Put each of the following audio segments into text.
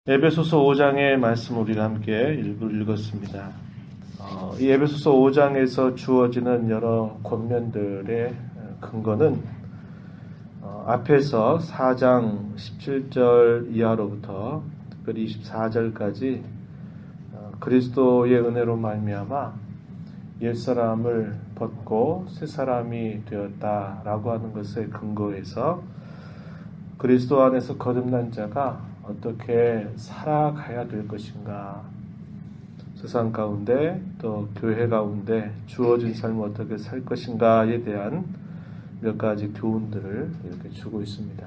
에베소서 5장의 말씀 우리가 함께 읽었습니다. 이 에베소서 5장에서 주어지는 여러 권면들의 근거는 앞에서 4장 17절 이하로부터 특별히 24절까지 그리스도의 은혜로 말미암아 옛사람을 벗고 새사람이 되었다라고 하는 것에 근거해서 그리스도 안에서 거듭난 자가 어떻게 살아가야 될 것인가, 세상 가운데 또 교회 가운데 주어진 삶을 어떻게 살 것인가에 대한 몇 가지 교훈들을 이렇게 주고 있습니다.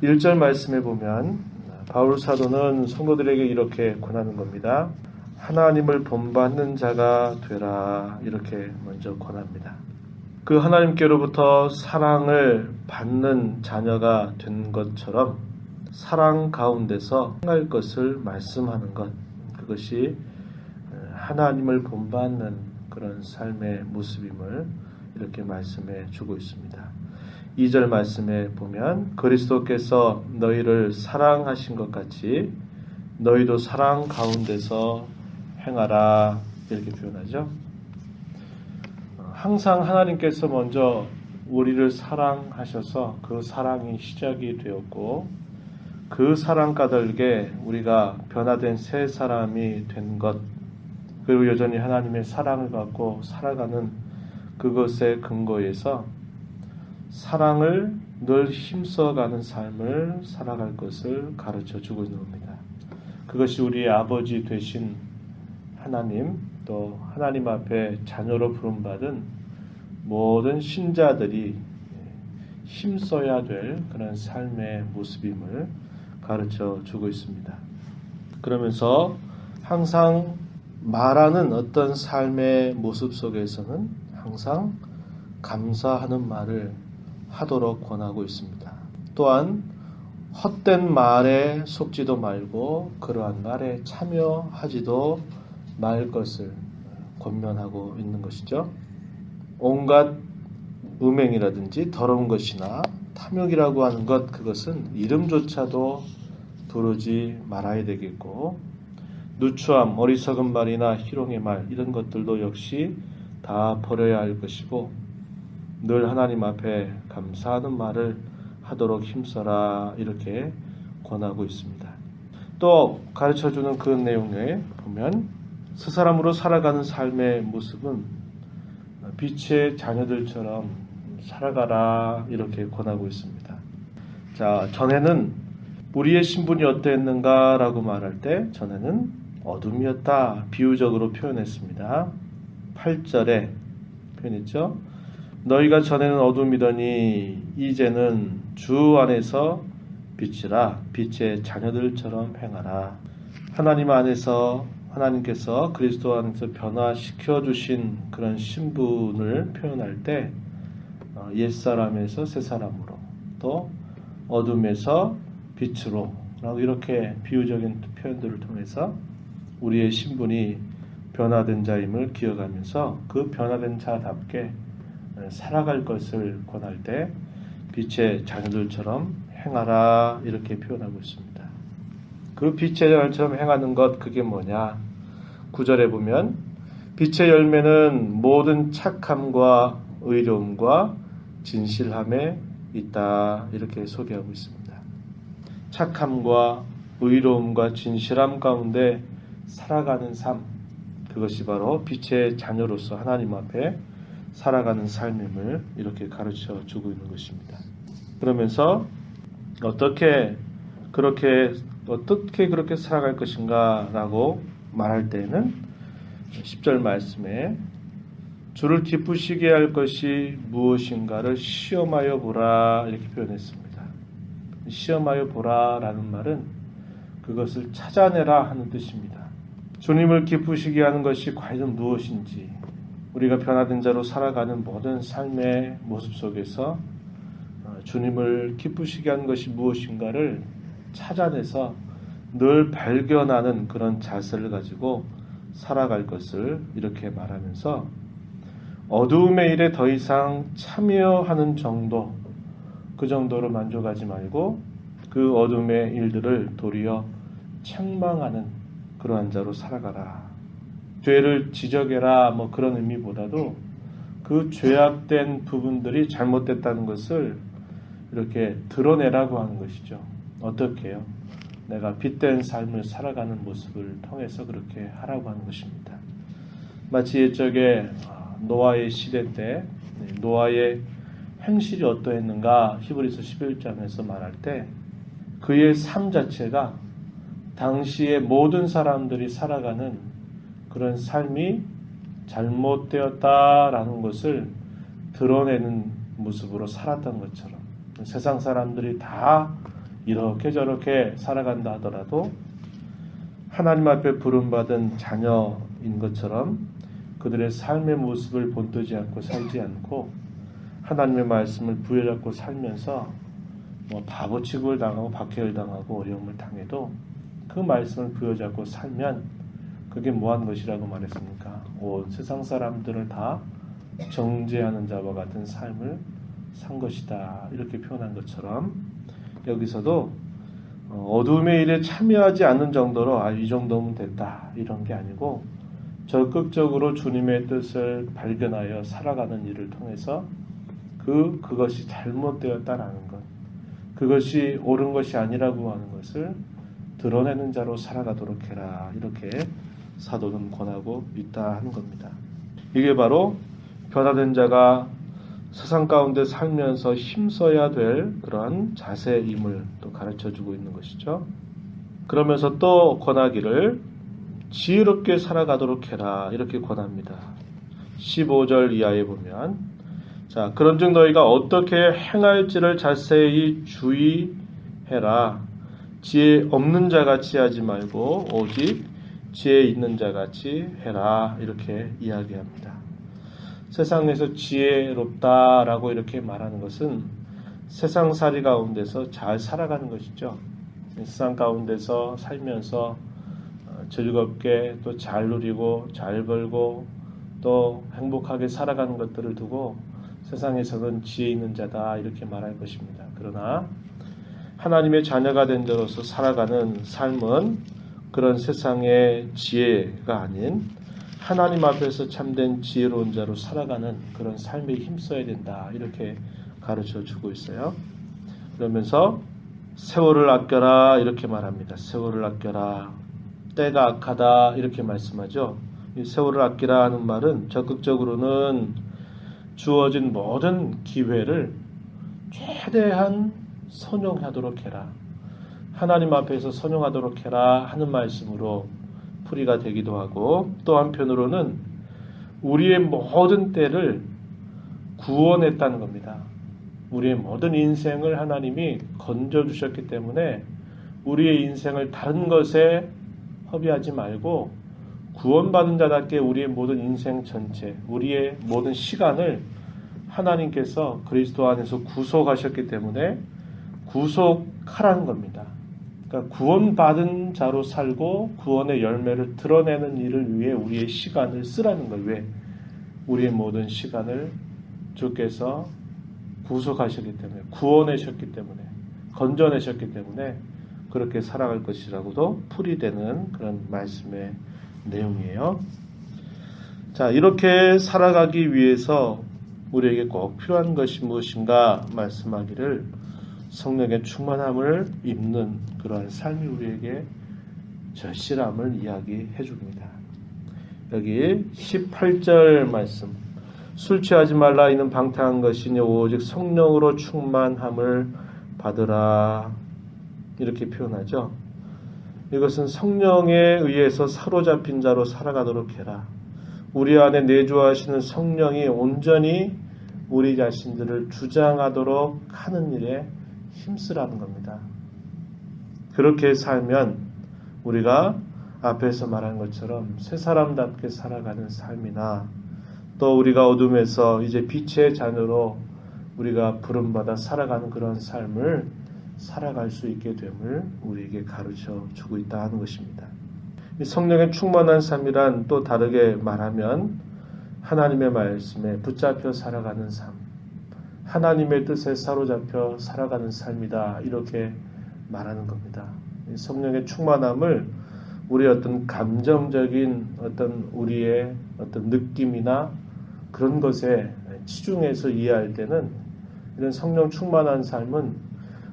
1절 말씀에 보면 바울 사도는 성도들에게 이렇게 권하는 겁니다. 하나님을 본받는 자가 되라, 이렇게 먼저 권합니다. 그 하나님께로부터 사랑을 받는 자녀가 된 것처럼 사랑 가운데서 행할 것을 말씀하는 것, 그것이 하나님을 본받는 그런 삶의 모습임을 이렇게 말씀해 주고 있습니다. 2절 말씀에 보면 그리스도께서 너희를 사랑하신 것 같이 너희도 사랑 가운데서 행하라, 이렇게 표현하죠. 항상 하나님께서 먼저 우리를 사랑하셔서 그 사랑이 시작이 되었고, 그 사랑 까닭에 우리가 변화된 새 사람이 된 것, 그리고 여전히 하나님의 사랑을 받고 살아가는 그것의 근거에서 사랑을 늘 힘써가는 삶을 살아갈 것을 가르쳐 주고 있는 겁니다. 그것이 우리의 아버지 되신 하나님, 또 하나님 앞에 자녀로 부름받은 모든 신자들이 힘써야 될 그런 삶의 모습임을 가르쳐 주고 있습니다. 그러면서 항상 말하는 어떤 삶의 모습 속에서는 항상 감사하는 말을 하도록 권하고 있습니다. 또한 헛된 말에 속지도 말고 그러한 말에 참여하지도 말 것을 권면하고 있는 것이죠. 온갖 음행이라든지 더러운 것이나 탐욕이라고 하는 것, 그것은 이름조차도 부르지 말아야 되겠고, 누추함, 어리석은 말이나 희롱의 말, 이런 것들도 역시 다 버려야 할 것이고, 늘 하나님 앞에 감사하는 말을 하도록 힘써라, 이렇게 권하고 있습니다. 또 가르쳐주는 그 내용에 보면 스사람으로 살아가는 삶의 모습은 빛의 자녀들처럼 살아가라, 이렇게 권하고 있습니다. 자, 전에는 우리의 신분이 어떠했는가 라고 말할 때 전에는 어둠이었다, 비유적으로 표현했습니다. 8절에 표현했죠. 너희가 전에는 어둠이더니 이제는 주 안에서 빛이라, 빛의 자녀들처럼 행하라. 하나님 안에서, 하나님께서 그리스도 안에서 변화시켜 주신 그런 신분을 표현할 때 옛사람에서 새사람으로, 또 어둠에서 빛으로, 이렇게 비유적인 표현들을 통해서 우리의 신분이 변화된 자임을 기억하면서 그 변화된 자답게 살아갈 것을 권할 때 빛의 자녀들처럼 행하라, 이렇게 표현하고 있습니다. 그 빛의 자녀들처럼 행하는 것, 그게 뭐냐? 9절에 보면 빛의 열매는 모든 착함과 의로움과 진실함에 있다, 이렇게 소개하고 있습니다. 착함과 의로움과 진실함 가운데 살아가는 삶, 그것이 바로 빛의 자녀로서 하나님 앞에 살아가는 삶임을 이렇게 가르쳐 주고 있는 것입니다. 그러면서 어떻게 그렇게 살아갈 것인가 라고 말할 때에는 10절 말씀에 주를 기쁘시게 할 것이 무엇인가를 시험하여 보라, 이렇게 표현했습니다. 시험하여 보라 라는 말은 그것을 찾아내라 하는 뜻입니다. 주님을 기쁘시게 하는 것이 과연 무엇인지, 우리가 변화된 자로 살아가는 모든 삶의 모습 속에서 주님을 기쁘시게 하는 것이 무엇인가를 찾아내서 늘 발견하는 그런 자세를 가지고 살아갈 것을 이렇게 말하면서 어두움의 일에 더 이상 참여하는 정도, 그 정도로 만족하지 말고 그 어둠의 일들을 도리어 책망하는 그러한 자로 살아가라. 죄를 지적해라 뭐 그런 의미보다도 그 죄악된 부분들이 잘못됐다는 것을 이렇게 드러내라고 하는 것이죠. 어떻게 해요? 내가 빛된 삶을 살아가는 모습을 통해서 그렇게 하라고 하는 것입니다. 마치 옛적에 노아의 시대 때 노아의 행실이 어떠했는가 히브리서 11장에서 말할 때 그의 삶 자체가 당시의 모든 사람들이 살아가는 그런 삶이 잘못되었다라는 것을 드러내는 모습으로 살았던 것처럼 세상 사람들이 다 이렇게 저렇게 살아간다 하더라도 하나님 앞에 부름받은 자녀인 것처럼 그들의 삶의 모습을 본떠지 않고 살지 않고 하나님의 말씀을 부여잡고 살면서 뭐 바보 취급을 당하고 박해를 당하고 어려움을 당해도 그 말씀을 부여잡고 살면 그게 뭐한 것이라고 말했습니까? 온 세상 사람들을 다 정죄하는 자와 같은 삶을 산 것이다. 이렇게 표현한 것처럼 여기서도 어둠의 일에 참여하지 않는 정도로 이 정도면 됐다. 이런 게 아니고 적극적으로 주님의 뜻을 발견하여 살아가는 일을 통해서 그것이 잘못되었다라는 것, 그것이 옳은 것이 아니라고 하는 것을 드러내는 자로 살아가도록 해라. 이렇게 사도는 권하고 있다 하는 겁니다. 이게 바로 변화된 자가 세상 가운데 살면서 힘써야 될 그러한 자세임을 또 가르쳐주고 있는 것이죠. 그러면서 또 권하기를 지혜롭게 살아가도록 해라. 이렇게 권합니다. 15절 이하에 보면 자, 그런즉 너희가 어떻게 행할지를 자세히 주의해라. 지혜 없는 자같이 하지 말고 오직 지혜 있는 자같이 해라. 이렇게 이야기합니다. 세상에서 지혜롭다라고 이렇게 말하는 것은 세상살이 가운데서 잘 살아가는 것이죠. 세상 가운데서 살면서 즐겁게 또 잘 누리고 잘 벌고 또 행복하게 살아가는 것들을 두고 세상에서는 지혜 있는 자다 이렇게 말할 것입니다. 그러나 하나님의 자녀가 된 자로서 살아가는 삶은 그런 세상의 지혜가 아닌 하나님 앞에서 참된 지혜로운 자로 살아가는 그런 삶에 힘써야 된다. 이렇게 가르쳐 주고 있어요. 그러면서 세월을 아껴라 이렇게 말합니다. 세월을 아껴라. 때가 악하다 이렇게 말씀하죠. 이 세월을 아끼라 하는 말은 적극적으로는 주어진 모든 기회를 최대한 선용하도록 해라. 하나님 앞에서 선용하도록 해라 하는 말씀으로 풀이가 되기도 하고 또 한편으로는 우리의 모든 때를 구원했다는 겁니다. 우리의 모든 인생을 하나님이 건져주셨기 때문에 우리의 인생을 다른 것에 허비하지 말고 구원받은 자답게 우리의 모든 인생 전체, 우리의 모든 시간을 하나님께서 그리스도 안에서 구속하셨기 때문에 구속하라는 겁니다. 그러니까 구원받은 자로 살고 구원의 열매를 드러내는 일을 위해 우리의 시간을 쓰라는 거예요. 왜? 우리의 모든 시간을 주께서 구속하셨기 때문에, 구원하셨기 때문에, 건져내셨기 때문에 그렇게 살아갈 것이라고도 풀이되는 그런 말씀의 내용이에요. 자, 이렇게 살아가기 위해서 우리에게 꼭 필요한 것이 무엇인가 말씀하기를 성령의 충만함을 입는 그러한 삶이 우리에게 절실함을 이야기해 줍니다. 여기 18절 말씀 술 취하지 말라 이는 방탕한 것이니 오직 성령으로 충만함을 받으라 이렇게 표현하죠. 이것은 성령에 의해서 사로잡힌 자로 살아가도록 해라. 우리 안에 내주하시는 성령이 온전히 우리 자신들을 주장하도록 하는 일에 힘쓰라는 겁니다. 그렇게 살면 우리가 앞에서 말한 것처럼 새 사람답게 살아가는 삶이나 또 우리가 어둠에서 이제 빛의 자녀로 우리가 부름받아 살아가는 그런 삶을 살아갈 수 있게 됨을 우리에게 가르쳐 주고 있다 하는 것입니다. 이 성령의 충만한 삶이란 또 다르게 말하면 하나님의 말씀에 붙잡혀 살아가는 삶, 하나님의 뜻에 사로잡혀 살아가는 삶이다 이렇게 말하는 겁니다. 성령의 충만함을 우리의 어떤 감정적인 어떤 우리의 어떤 느낌이나 그런 것에 치중해서 이해할 때는 이런 성령 충만한 삶은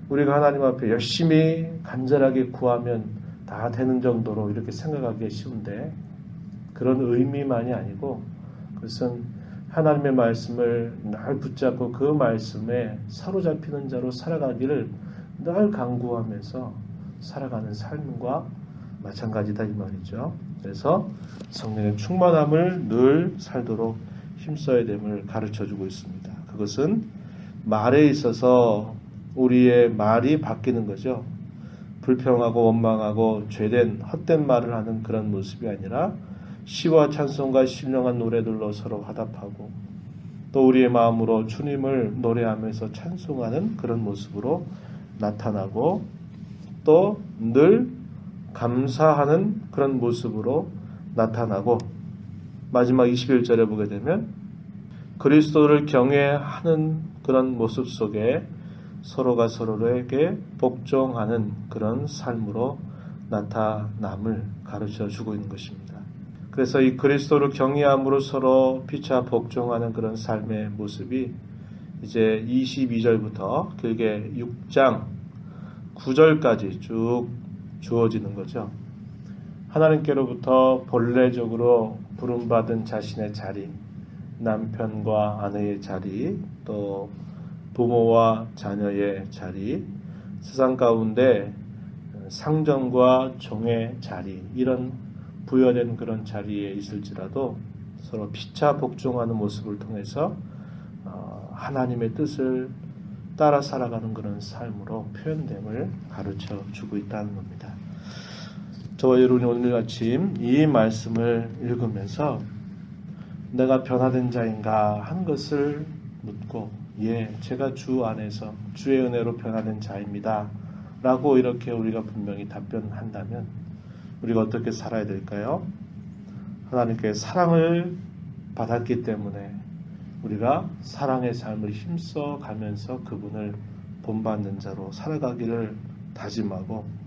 우리가 하나님 앞에 열심히 간절하게 구하면 다 되는 정도로 이렇게 생각하기 쉬운데, 그런 의미만이 아니고 그것은 하나님의 말씀을 늘 붙잡고 그 말씀에 사로잡히는 자로 살아가기를 늘 강구하면서 살아가는 삶과 마찬가지다 이 말이죠. 그래서 성령의 충만함을 늘 살도록 힘써야 됨을 가르쳐주고 있습니다. 그것은 말에 있어서 우리의 말이 바뀌는 거죠. 불평하고 원망하고 죄된 헛된 말을 하는 그런 모습이 아니라 시와 찬송과 신령한 노래들로 서로 화답하고 또 우리의 마음으로 주님을 노래하면서 찬송하는 그런 모습으로 나타나고 또 늘 감사하는 그런 모습으로 나타나고, 마지막 21절에 보게 되면 그리스도를 경외하는 그런 모습 속에 서로가 서로에게 복종하는 그런 삶으로 나타남을 가르쳐 주고 있는 것입니다. 그래서 이 그리스도를 경외함으로 서로 피차 복종하는 그런 삶의 모습이 이제 22절부터 길게 6장 9절까지 쭉 주어지는 거죠. 하나님께로부터 본래적으로 부름받은 자신의 자리, 남편과 아내의 자리, 또 부모와 자녀의 자리, 세상 가운데 상정과 종의 자리, 이런 부여된 그런 자리에 있을지라도 서로 피차 복종하는 모습을 통해서 하나님의 뜻을 따라 살아가는 그런 삶으로 표현됨을 가르쳐 주고 있다는 겁니다. 저와 여러분이 오늘 아침 이 말씀을 읽으면서 내가 변화된 자인가 한 것을 묻고, 예, 제가 주 안에서 주의 은혜로 변화된 자입니다 라고 이렇게 우리가 분명히 답변한다면 우리가 어떻게 살아야 될까요? 하나님께 사랑을 받았기 때문에 우리가 사랑의 삶을 힘써 가면서 그분을 본받는 자로 살아가기를 다짐하고,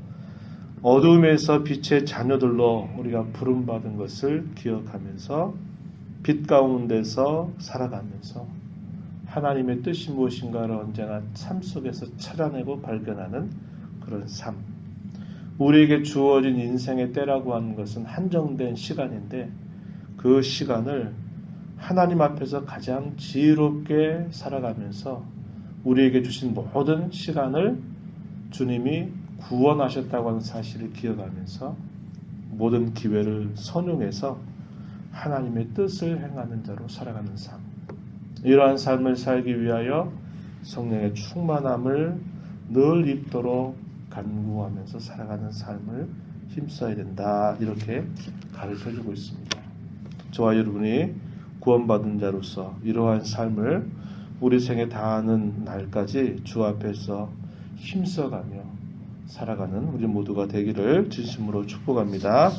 어둠에서 빛의 자녀들로 우리가 부름받은 것을 기억하면서 빛 가운데서 살아가면서 하나님의 뜻이 무엇인가를 언제나 삶 속에서 찾아내고 발견하는 그런 삶. 우리에게 주어진 인생의 때라고 하는 것은 한정된 시간인데 그 시간을 하나님 앞에서 가장 지혜롭게 살아가면서 우리에게 주신 모든 시간을 주님이 구원하셨다고 하는 사실을 기억하면서 모든 기회를 선용해서 하나님의 뜻을 행하는 자로 살아가는 삶. 이러한 삶을 살기 위하여 성령의 충만함을 늘 입도록 간구하면서 살아가는 삶을 힘써야 된다. 이렇게 가르쳐주고 있습니다. 저와 여러분이 구원받은 자로서 이러한 삶을 우리 생에 다하는 날까지 주 앞에서 힘써가며 살아가는 우리 모두가 되기를 진심으로 축복합니다.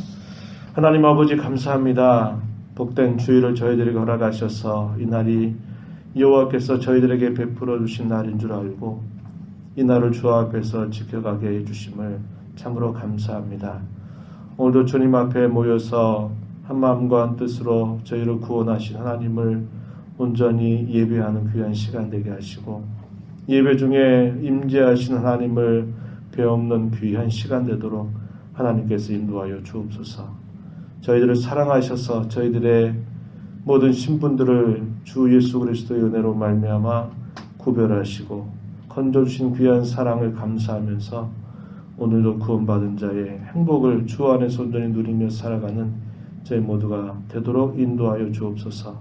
하나님 아버지 감사합니다. 복된 주일을 저희들에게 허락하셔서 이 날이 여호와께서 저희들에게 베풀어 주신 날인 줄 알고 이 날을 주 앞에서 지켜가게 해주심을 참으로 감사합니다. 오늘도 주님 앞에 모여서 한마음과 한뜻으로 저희를 구원하신 하나님을 온전히 예배하는 귀한 시간 되게 하시고, 예배 중에 임재하신 하나님을 배없는 귀한 시간 되도록 하나님께서 인도하여 주옵소서. 저희들을 사랑하셔서 저희들의 모든 신분들을 주 예수 그리스도의 은혜로 말미암아 구별하시고 건져주신 귀한 사랑을 감사하면서 오늘도 구원받은 자의 행복을 주 안에서 온전히 누리며 살아가는 저희 모두가 되도록 인도하여 주옵소서.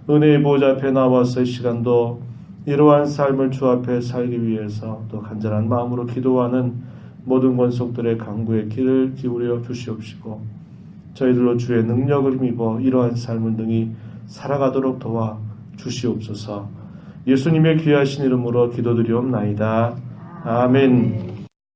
은혜의 보좌 앞에 나와서 이 시간도 이러한 삶을 주 앞에 살기 위해서 또 간절한 마음으로 기도하는 모든 권속들의 간구에 귀를 기울여 주시옵시고 저희들로 주의 능력을 힘입어 이러한 삶을 능히 살아가도록 도와 주시옵소서. 예수님의 귀하신 이름으로 기도드리옵나이다. 아멘.